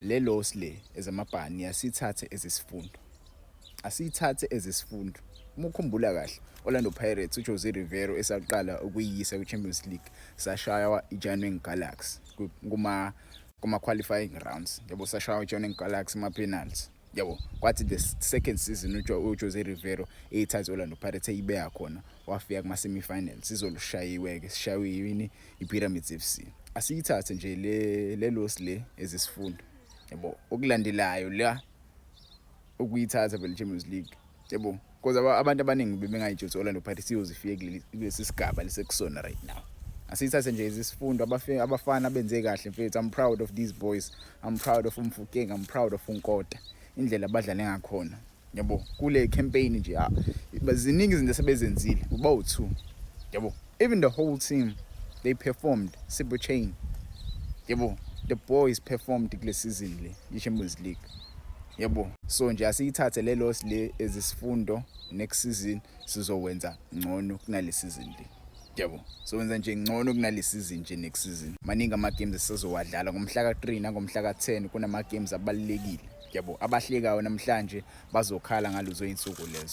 Le loss le ezamabhani asithathe ezisifundo. Asiyithathe ezisifundo. Uma ukhumbula kahle, Orlando Pirates uJose Rivero esaqala ukuyisa kwiChampions League sashaya iJaneng Galaxy kuma qualifying rounds. Yabo sashaya iJaneng Galaxy ma penalties. Yabo kwathi the second season uJose Rivero eyithathe Orlando Pirates eyibeka khona wafika kuma semi-finals sizolushayiwe ke sishayiwe yini iPyramids FC. Asiyithathe nje le loss le ezisifundo. Yabo okulandelayo la ukuyithatha vele Champions League yabo because abantu abaningi bebengayijutha Orlando Pirates iyozifika kulesi sigaba lesekusona right now. Asithathe nje izisifundo abafana benze kahle mfethu. I'm proud of these boys. I'm proud of Mfukeng. I'm proud of uNkota. Indlela abadlale ngakhona yabo kule campaign nje baziningi izinto sebezenzile uba u2 yabo. Even the whole team they performed. Sibo Chain yabo, the boys performed kule season le iChampions League yabo. So nje asiyithathe le loss le ezisifundo. Next season sizowenza ngcono kunale season le yabo. Sowenza nje ngcono kunale season nje next season. Maningi ama games esizowadlala ngomhla ka3 nangomhla ka10 kunama games abalekile yabo. Abahlekayo namhlanje bazokhala ngalozo insuku lezo.